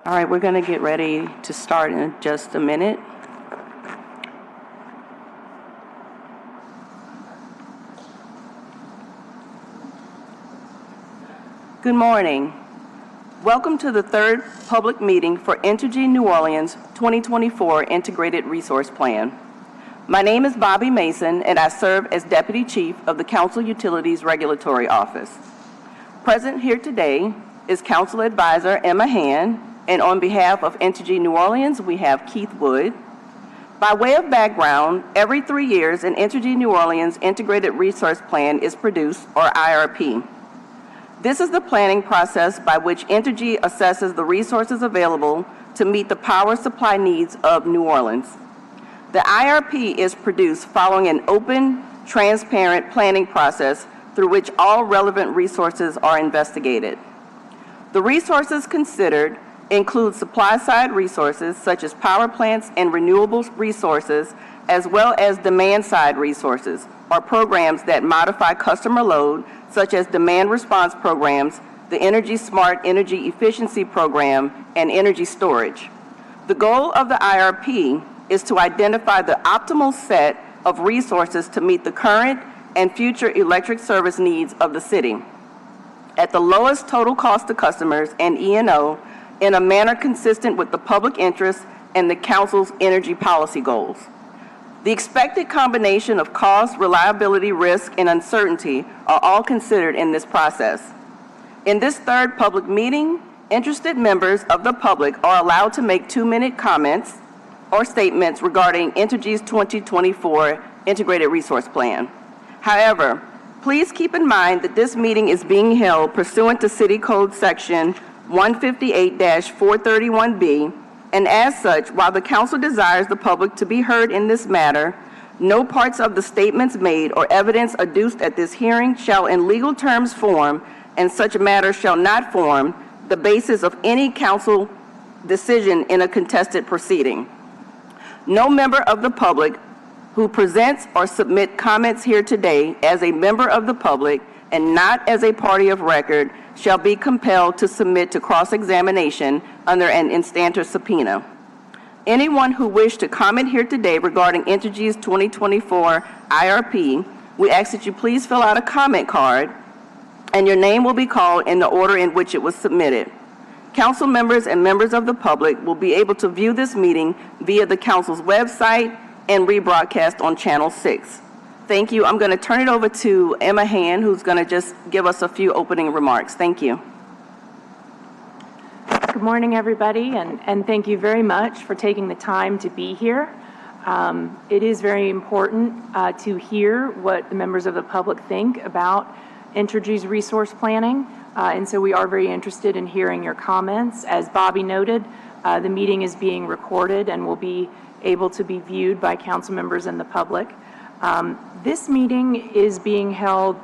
All right, we're going to get ready to start in just a minute. Good morning. Welcome to the third public meeting for Entergy New Orleans 2024 Integrated Resource Plan. My name is Bobby Mason, and I serve as Deputy Chief of the Council Utilities Regulatory Office. Present here today is Council Advisor Emma Hand, and on behalf of Entergy New Orleans, we have Keith Wood. By way of background, every 3 years, an Entergy New Orleans Integrated Resource Plan is produced, or IRP. This is the planning process by which Entergy assesses the resources available to meet the power supply needs of New Orleans. The IRP is produced following an open, transparent planning process through which all relevant resources are investigated. The resources considered include supply-side resources such as power plants and renewable resources, as well as demand-side resources, or programs that modify customer load, such as demand response programs, the Energy Smart Energy Efficiency Program, and energy storage. The goal of the IRP is to identify the optimal set of resources to meet the current and future electric service needs of the city at the lowest total cost to customers and E&O in a manner consistent with the public interest and the Council's energy policy goals. The expected combination of cost, reliability, risk, and uncertainty are all considered in this process. In this third public meeting, interested members of the public are allowed to make 2-minute comments or statements regarding Entergy's 2024 Integrated Resource Plan. However, please keep in mind that this meeting is being held pursuant to City Code Section 158-431B, and as such, while the Council desires the public to be heard in this matter, no parts of the statements made or evidence adduced at this hearing shall in legal terms form, and such matter shall not form, the basis of any Council decision in a contested proceeding. No member of the public who presents or submit comments here today as a member of the public and not as a party of record shall be compelled to submit to cross-examination under an instanter subpoena. Anyone who wished to comment here today regarding Entergy's 2024 IRP, we ask that you please fill out a comment card, and your name will be called in the order in which it was submitted. Council members and members of the public will be able to view this meeting via the Council's website and rebroadcast on Channel 6. Thank you. I'm going to turn it over to Emma Hand, who's going to just give us a few opening remarks. Thank you. Good morning, everybody, and thank you very much for taking the time to be here. It is very important to hear what the members of the public think about Entergy's resource planning, and so we are very interested in hearing your comments. As Bobby noted, the meeting is being recorded and will be able to be viewed by council members and the public. This meeting is being held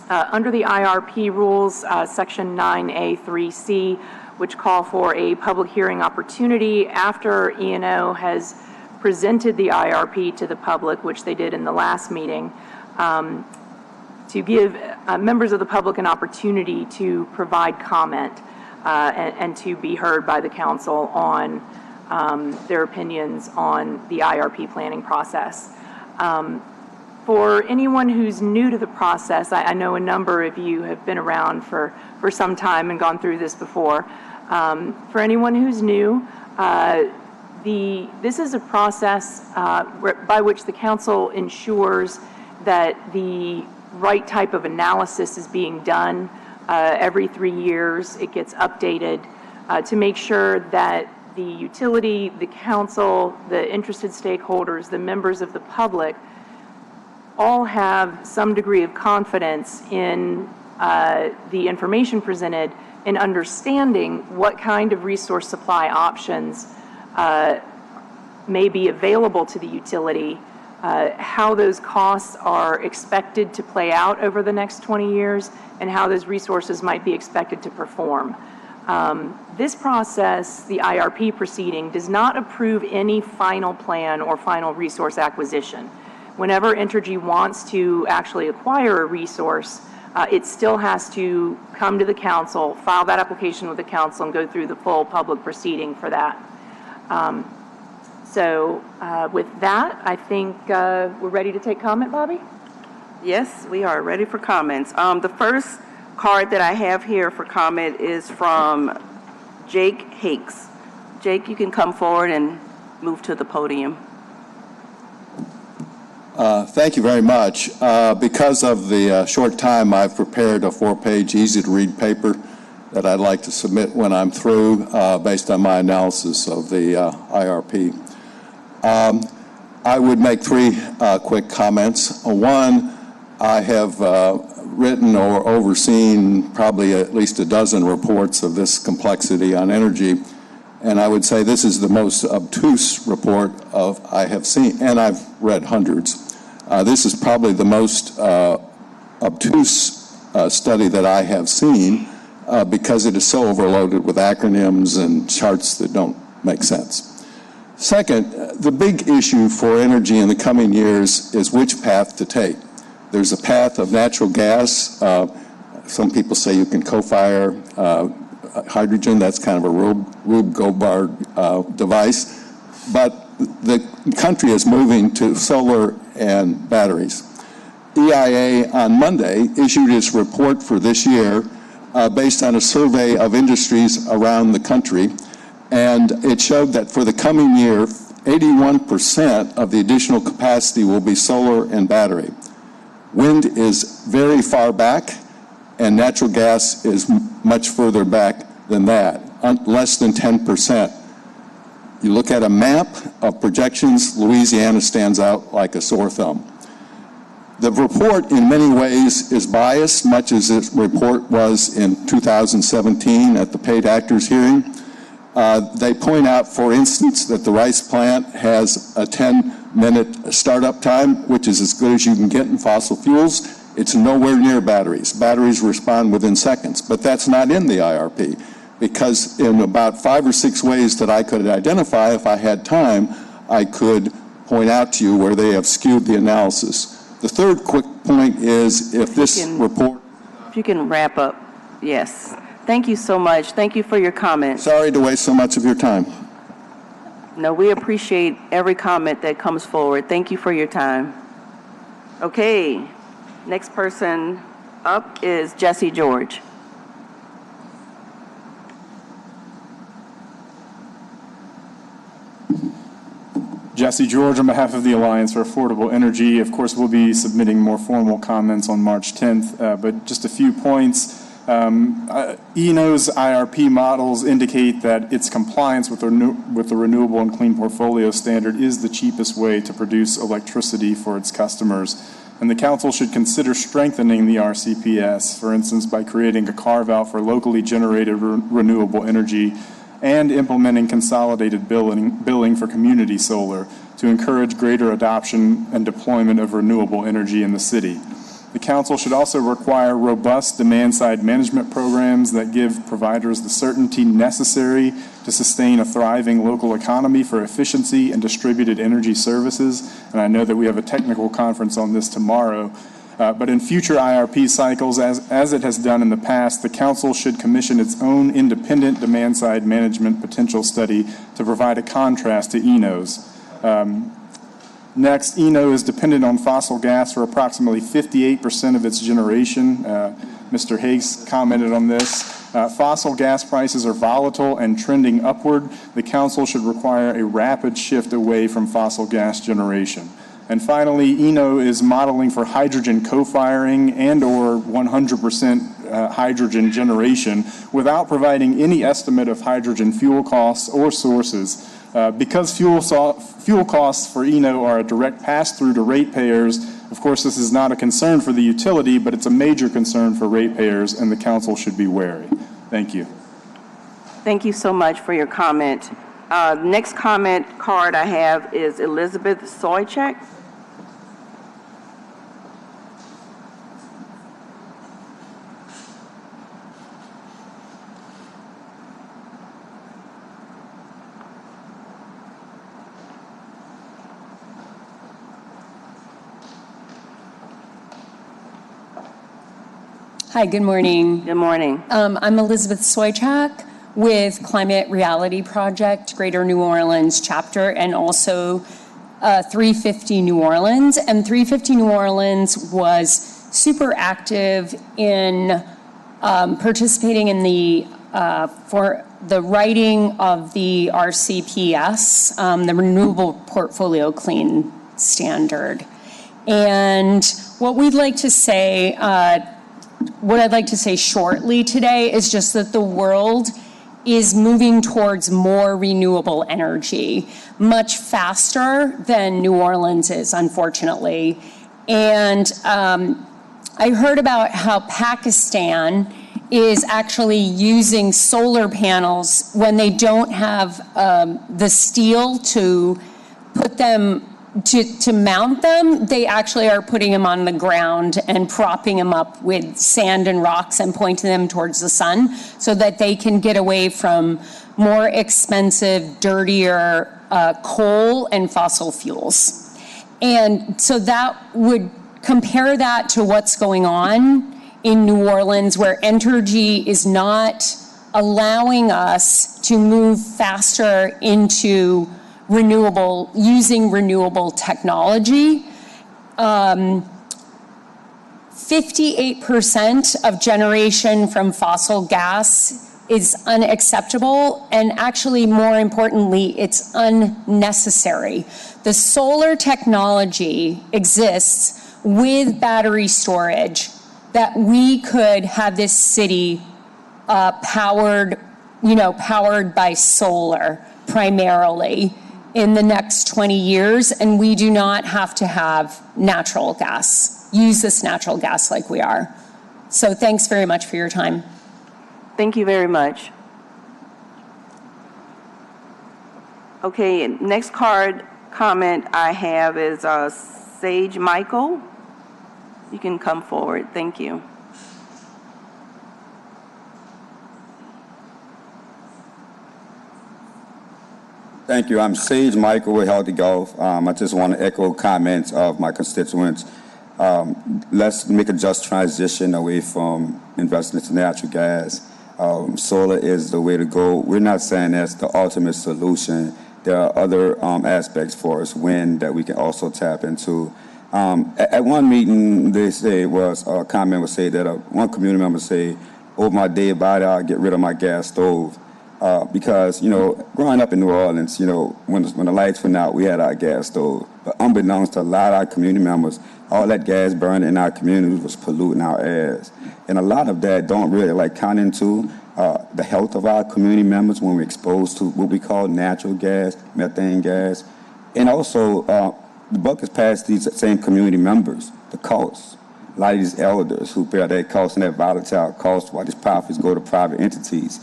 under the IRP rules, Section 9A3C, which call for a public hearing opportunity after E&O has presented the IRP to the public, which they did in the last meeting, to give members of the public an opportunity to provide comment and to be heard by the council on their opinions on the IRP planning process. For anyone who's new to the process, I know a number of you have been around for some time and gone through this before. For anyone who's new, this is a process by which the council ensures that the right type of analysis is being done every 3 years. It gets updated to make sure that the utility, the council, the interested stakeholders, the members of the public all have some degree of confidence in the information presented in understanding what kind of resource supply options may be available to the utility, how those costs are expected to play out over the next 20 years, and how those resources might be expected to perform. This process, the IRP proceeding, does not approve any final plan or final resource acquisition. Whenever Entergy wants to actually acquire a resource, it still has to come to the council, file that application with the council, and go through the full public proceeding for that. With that, I think we're ready to take comment, Bobby? Yes, we are ready for comments. The first card that I have here for comment is from Jake Hakes. Jake, you can come forward and move to the podium. Thank you very much. Because of the short time, I've prepared a 4-page, easy-to-read paper that I'd like to submit when I'm through based on my analysis of the IRP. I would make 3 quick comments. One, I have written or overseen probably at least a dozen reports of this complexity on energy, and I would say this is the most obtuse report I have seen, and I've read hundreds. This is probably the most obtuse study that I have seen because it is so overloaded with acronyms and charts that don't make sense. Second, the big issue for energy in the coming years is which path to take. There's a path of natural gas. Some people say you can co-fire hydrogen. That's kind of a Rube Goldberg device. But the country is moving to solar and batteries. EIA on Monday issued its report for this year based on a survey of industries around the country, and it showed that for the coming year, 81% of the additional capacity will be solar and battery. Wind is very far back, and natural gas is much further back than that, less than 10%. You look at a map of projections, Louisiana stands out like a sore thumb. The report in many ways is biased, much as its report was in 2017 at the paid actors hearing. They point out, for instance, that the Rice plant has a 10-minute startup time, which is as good as you can get in fossil fuels. It's nowhere near batteries. Batteries respond within seconds, but that's not in the IRP, because in about 5 or 6 ways that I could identify, if I had time, I could point out to you where they have skewed the analysis. The third quick point is if this report... If you can wrap up, yes. Thank you so much. Thank you for your comments. Sorry to waste so much of your time. No, we appreciate every comment that comes forward. Thank you for your time. Okay, next person up is Jesse George. Jesse George on behalf of the Alliance for Affordable Energy. Of course, we'll be submitting more formal comments on March 10th, but just a few points. ENO's IRP models indicate that its compliance with the Renewable and Clean Portfolio Standard is the cheapest way to produce electricity for its customers. And the Council should consider strengthening the RCPS, for instance, by creating a carve-out for locally generated renewable energy and implementing consolidated billing for community solar to encourage greater adoption and deployment of renewable energy in the city. The Council should also require robust demand-side management programs that give providers the certainty necessary to sustain a thriving local economy for efficiency and distributed energy services. And I know that we have a technical conference on this tomorrow. But in future IRP cycles, as it has done in the past, the Council should commission its own independent demand-side management potential study to provide a contrast to ENO's. Next, ENO is dependent on fossil gas for approximately 58% of its generation. Mr. Hayes commented on this. Fossil gas prices are volatile and trending upward. The Council should require a rapid shift away from fossil gas generation. And finally, ENO is modeling for hydrogen co-firing and or 100% hydrogen generation without providing any estimate of hydrogen fuel costs or sources. Because fuel costs for ENO are a direct pass-through to ratepayers, of course this is not a concern for the utility, but it's a major concern for ratepayers, and the Council should be wary. Thank you. Thank you so much for your comment. Next comment card I have is Elizabeth Soychek. Hi, good morning. Good morning. I'm Elizabeth Soychak with Climate Reality Project, Greater New Orleans chapter, and also 350 New Orleans. And 350 New Orleans was super active in participating in the for the writing of the RCPS, the Renewable Portfolio Clean Standard. And what we'd like to say, what I'd like to say shortly today is just that the world is moving towards more renewable energy, much faster than New Orleans is, unfortunately. And I heard about how Pakistan is actually using solar panels when they don't have the steel to put them to mount them. They actually are putting them on the ground and propping them up with sand and rocks and pointing them towards the sun so that they can get away from more expensive, dirtier coal and fossil fuels. And so that would compare that to what's going on in New Orleans, where Entergy is not allowing us to move faster into using renewable technology. 58% of generation from fossil gas is unacceptable, and actually, more importantly, it's unnecessary. The solar technology exists with battery storage that we could have this city powered by solar primarily in the next 20 years, and we do not have to have natural gas, use this natural gas like we are. So thanks very much for your time. Thank you very much. Okay, next comment I have is Sage Michael. You can come forward. Thank you. Thank you. I'm Sage Michael with Healthy Golf. I just want to echo comments of my constituents. Let's make a just transition away from investing into natural gas. Solar is the way to go. We're not saying that's the ultimate solution. There are other aspects for us, wind, that we can also tap into. At one meeting, they say a comment was say that one community member say, over my dead body, I'll get rid of my gas stove. Because, growing up in New Orleans, when the lights went out, we had our gas stove. But unbeknownst to a lot of our community members, all that gas burning in our communities was polluting our airs. And a lot of that don't really count into the health of our community members when we're exposed to what we call natural gas, methane gas. And also, the buck has passed these same community members, the costs. A lot of these elders who bear that cost and that volatile cost while these profits go to private entities.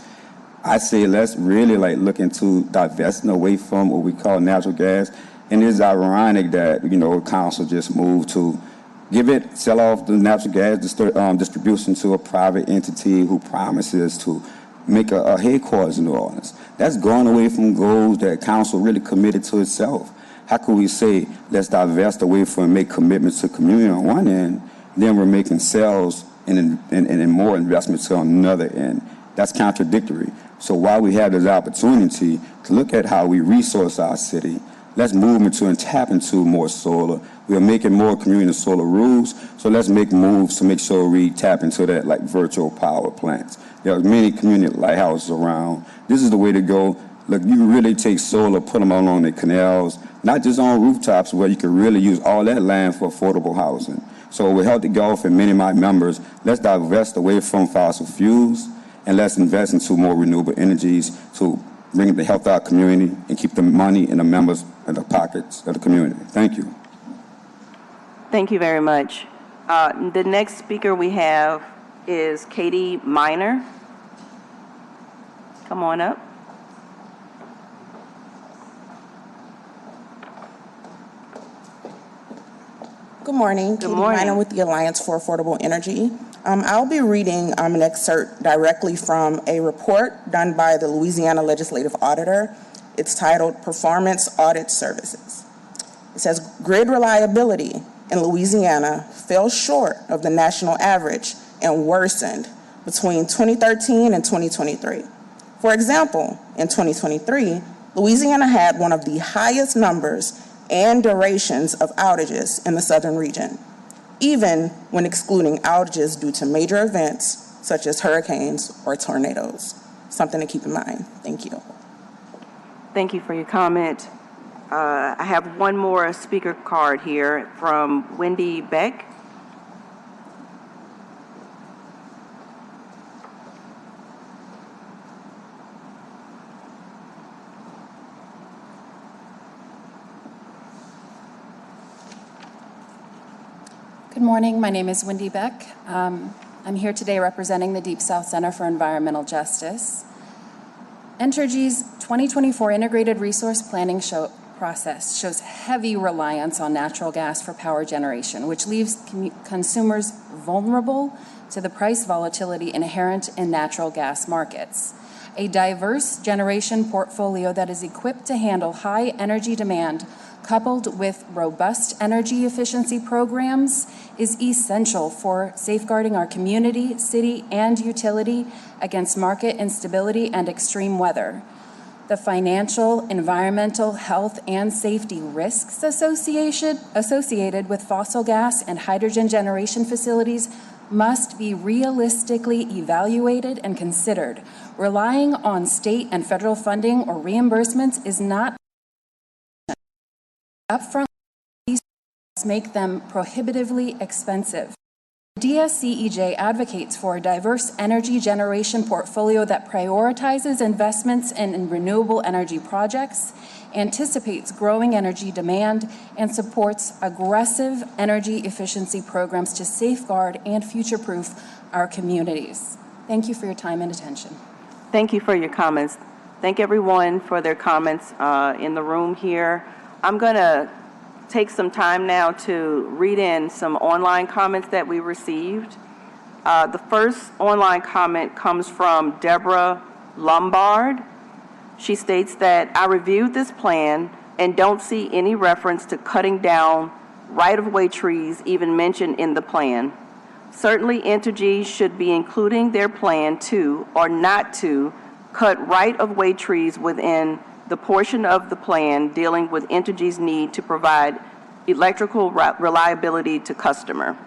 I say let's really look into divesting away from what we call natural gas. And it's ironic that, council just moved to sell off the natural gas distribution to a private entity who promises to make a headquarters in New Orleans. That's going away from goals that council really committed to itself. How can we say let's divest away from and make commitments to community on one end, then we're making sales and more investments on another end? That's contradictory. So while we have this opportunity to look at how we resource our city, let's move into and tap into more solar. We are making more community solar rules, so let's make moves to make sure we tap into that virtual power plants. There are many community lighthouses around. This is the way to go. Look, you really take solar, put them along the canals, not just on rooftops where you can really use all that land for affordable housing. So with Healthy Golf and many of my members, let's divest away from fossil fuels, and let's invest into more renewable energies to bring the health of our community and keep the money in the members and the pockets of the community. Thank you. Thank you very much. The next speaker we have is Katie Miner. Come on up. Good morning. Good morning. Katie Miner with the Alliance for Affordable Energy. I'll be reading an excerpt directly from a report done by the Louisiana Legislative Auditor. It's titled Performance Audit Services. It says, grid reliability in Louisiana fell short of the national average and worsened between 2013 and 2023. For example, in 2023, Louisiana had one of the highest numbers and durations of outages in the southern region, even when excluding outages due to major events such as hurricanes or tornadoes. Something to keep in mind. Thank you. Thank you for your comment. I have one more speaker card here from Wendy Beck. Good morning. My name is Wendy Beck. I'm here today representing the Deep South Center for Environmental Justice. Entergy's 2024 Integrated Resource Planning process shows heavy reliance on natural gas for power generation, which leaves consumers vulnerable to the price volatility inherent in natural gas markets. A diverse generation portfolio that is equipped to handle high energy demand, coupled with robust energy efficiency programs, is essential for safeguarding our community, city, and utility against market instability and extreme weather. The financial, environmental, health, and safety risks associated with fossil gas and hydrogen generation facilities must be realistically evaluated and considered. Relying on state and federal funding or reimbursements is not upfront. These make them prohibitively expensive. DSCEJ advocates for a diverse energy generation portfolio that prioritizes investments in renewable energy projects, anticipates growing energy demand, and supports aggressive energy efficiency programs to safeguard and future-proof our communities. Thank you for your time and attention. Thank you for your comments. Thank everyone for their comments in the room here. I'm going to take some time now to read in some online comments that we received. The first online comment comes from Deborah Lombard. She states that I reviewed this plan and don't see any reference to cutting down right-of-way trees even mentioned in the plan. Certainly, Entergy should be including their plan to or not to cut right-of-way trees within the portion of the plan dealing with Entergy's need to provide electrical reliability to customer.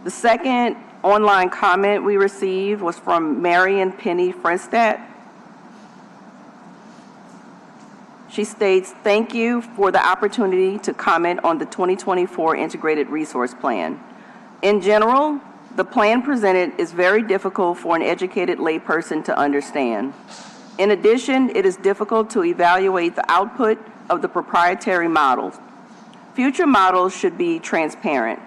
The second online comment we received was from Marion Penny Frenstadt. She states, thank you for the opportunity to comment on the 2024 Integrated Resource Plan. In general, the plan presented is very difficult for an educated layperson to understand. In addition, it is difficult to evaluate the output of the proprietary models. Future models should be transparent.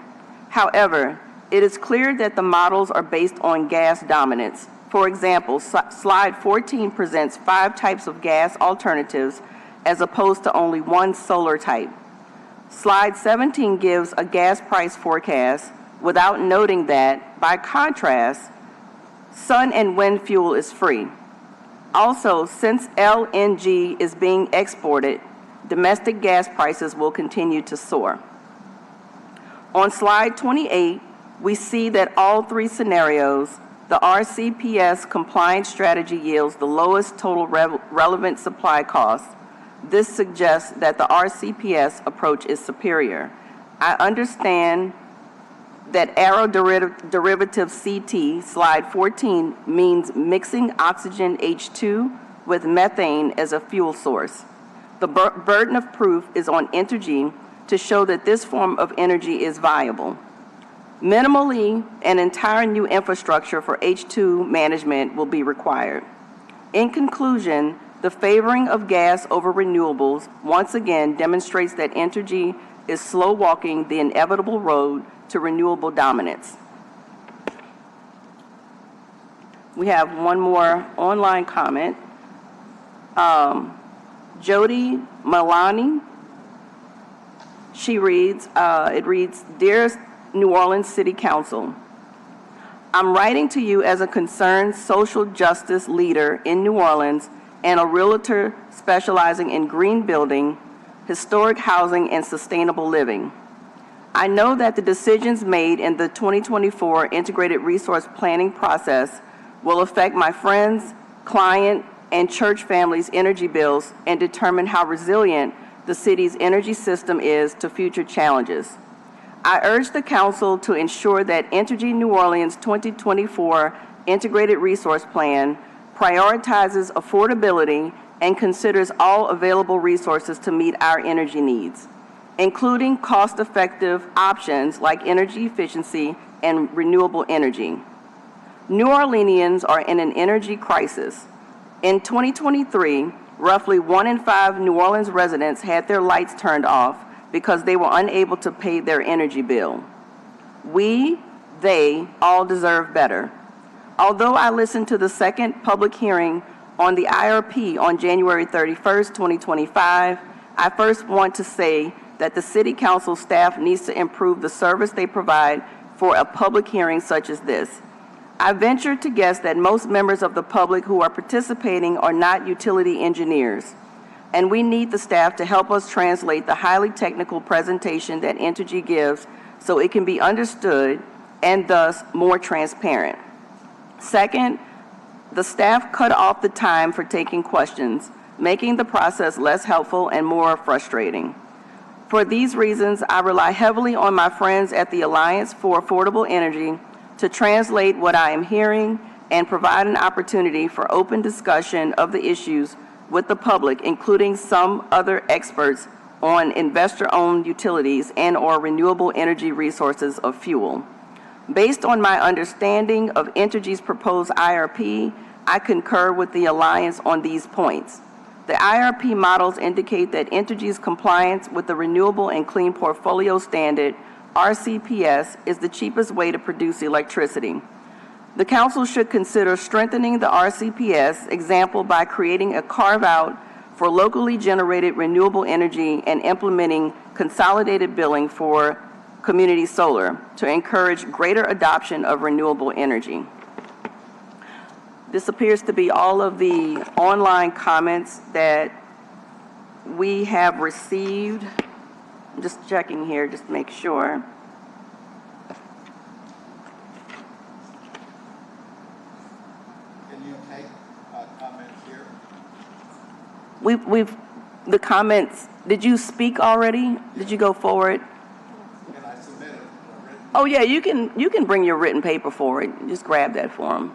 However, it is clear that the models are based on gas dominance. For example, slide 14 presents 5 types of gas alternatives as opposed to only one solar type. Slide 17 gives a gas price forecast without noting that, by contrast, sun and wind fuel is free. Also, since LNG is being exported, domestic gas prices will continue to soar. On slide 28, we see that all 3 scenarios, the RCPS compliance strategy yields the lowest total relevant supply cost. This suggests that the RCPS approach is superior. I understand that aeroderivative CT, slide 14, means mixing oxygen H2 with methane as a fuel source. The burden of proof is on Entergy to show that this form of energy is viable. Minimally, an entire new infrastructure for H2 management will be required. In conclusion, the favoring of gas over renewables once again demonstrates that Entergy is slow walking the inevitable road to renewable dominance. We have one more online comment. Jody Malani, she reads, it reads, Dear New Orleans City Council, I'm writing to you as a concerned social justice leader in New Orleans and a realtor specializing in green building, historic housing, and sustainable living. I know that the decisions made in the 2024 Integrated Resource Planning process will affect my friends, client, and church families' energy bills and determine how resilient the city's energy system is to future challenges. I urge the Council to ensure that Entergy New Orleans 2024 Integrated Resource Plan prioritizes affordability and considers all available resources to meet our energy needs, including cost-effective options like energy efficiency and renewable energy. New Orleanians are in an energy crisis. In 2023, roughly 1 in 5 New Orleans residents had their lights turned off because they were unable to pay their energy bill. They all deserve better. Although I listened to the second public hearing on the IRP on January 31st, 2025, I first want to say that the City Council staff needs to improve the service they provide for a public hearing such as this. I venture to guess that most members of the public who are participating are not utility engineers, and we need the staff to help us translate the highly technical presentation that Entergy gives so it can be understood and thus more transparent. Second, the staff cut off the time for taking questions, making the process less helpful and more frustrating. For these reasons, I rely heavily on my friends at the Alliance for Affordable Energy to translate what I am hearing and provide an opportunity for open discussion of the issues with the public, including some other experts on investor-owned utilities and/or renewable energy resources of fuel. Based on my understanding of Entergy's proposed IRP, I concur with the Alliance on these points. The IRP models indicate that Entergy's compliance with the Renewable and Clean Portfolio Standard, RCPS, is the cheapest way to produce electricity. The Council should consider strengthening the RCPS example by creating a carve-out for locally generated renewable energy and implementing consolidated billing for community solar to encourage greater adoption of renewable energy. This appears to be all of the online comments that we have received. I'm just checking here just to make sure. Can you take comments here? The comments, did you speak already? Did you go forward? Can I submit a written? Oh yeah, you can bring your written paper forward. Just grab that for them.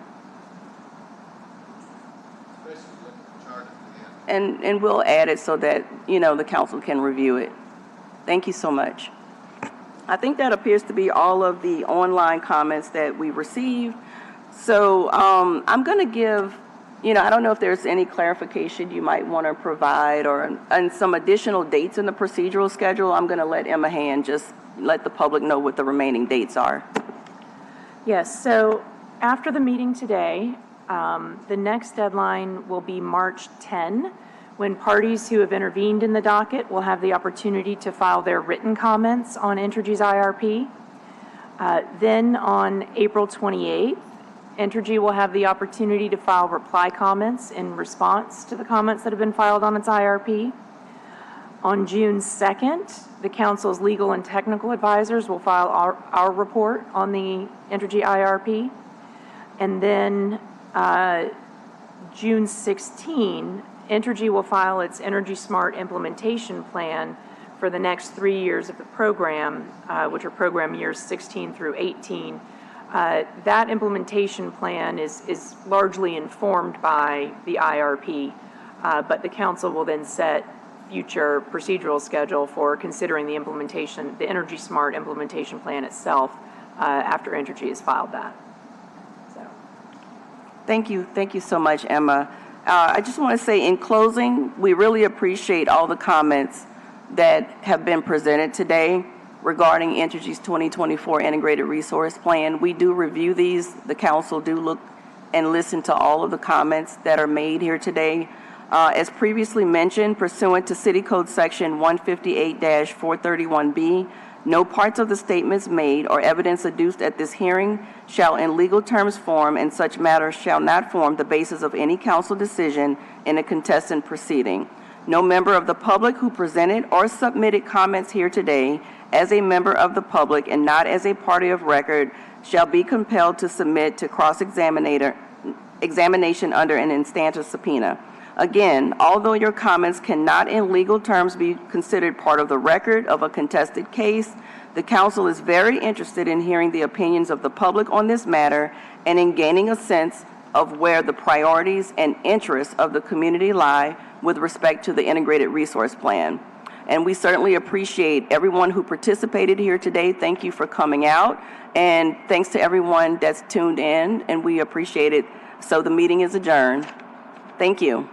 And we'll add it so that, the Council can review it. Thank you so much. I think that appears to be all of the online comments that we received. So I'm going to give, I don't know if there's any clarification you might want to provide and some additional dates in the procedural schedule. I'm going to let Emma Hand just let the public know what the remaining dates are. Yes, so after the meeting today, the next deadline will be March 10, when parties who have intervened in the docket will have the opportunity to file their written comments on Entergy's IRP. Then on April 28th, Entergy will have the opportunity to file reply comments in response to the comments that have been filed on its IRP. On June 2nd, the Council's legal and technical advisors will file our report on the Entergy IRP. And then June 16, Entergy will file its Energy Smart implementation plan for the next 3 years of the program, which are program years 16 through 18. That implementation plan is largely informed by the IRP, but the Council will then set future procedural schedule for considering the implementation, the Energy Smart implementation plan itself, after Entergy has filed that. Thank you so much, Emma. I just want to say in closing, we really appreciate all the comments that have been presented today regarding Entergy's 2024 Integrated Resource Plan. We do review these. The Council do look and listen to all of the comments that are made here today. As previously mentioned, pursuant to City Code Section 158-431B, no parts of the statements made or evidence adduced at this hearing shall in legal terms form, and such matters shall not form the basis of any council decision in a contested proceeding. No member of the public who presented or submitted comments here today, as a member of the public and not as a party of record shall be compelled to submit to examination under an instantia subpoena. Again, although your comments cannot in legal terms be considered part of the record of a contested case, the council is very interested in hearing the opinions of the public on this matter and in gaining a sense of where the priorities and interests of the community lie with respect to the integrated resource plan. And we certainly appreciate everyone who participated here today. Thank you for coming out, and thanks to everyone that's tuned in, and we appreciate it. So the meeting is adjourned. Thank you.